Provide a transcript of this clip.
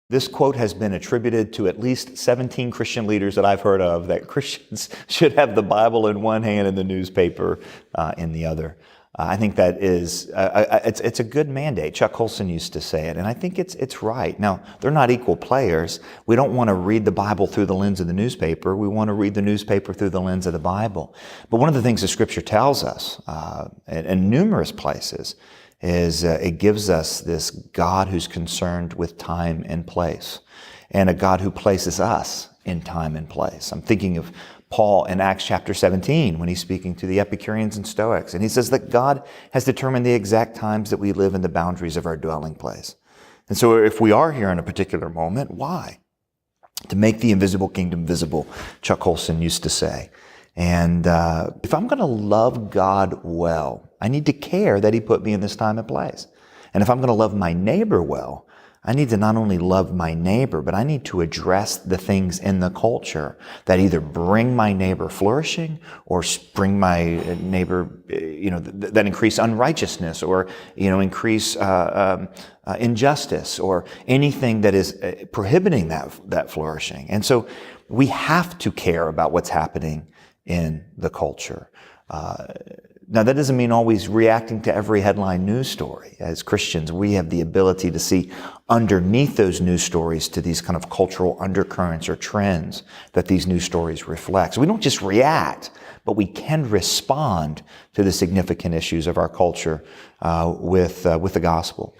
This quote has been attributed to at least 17 Christian leaders that I've heard of, that Christians should have the Bible in one hand and the newspaper in the other. I think that is, it's a good mandate. Chuck Colson used to say it, and I think it's right. Now, they're not equal players. We don't want to read the Bible through the lens of the newspaper. We want to read the newspaper through the lens of the Bible. But one of the things that Scripture tells us, in numerous places, is it gives us this God who's concerned with time and place, and a God who places us in time and place. I'm thinking of Paul in Acts chapter 17 when he's speaking to the Epicureans and Stoics, and he says that God has determined the exact times that we live in the boundaries of our dwelling place. And so if we are here in a particular moment, why? To make the invisible kingdom visible, Chuck Colson used to say. And if I'm going to love God well, I need to care that He put me in this time and place. And if I'm going to love my neighbor well, I need to not only love my neighbor, but I need to address the things in the culture that either bring my neighbor flourishing or bring my neighbor, that increase unrighteousness or, increase injustice or anything that is prohibiting that flourishing. And so we have to care about what's happening in the culture. Now, that doesn't mean always reacting to every headline news story. As Christians, we have the ability to see underneath those news stories to these kind of cultural undercurrents or trends that these news stories reflect. So we don't just react, but we can respond to the significant issues of our culture with the gospel.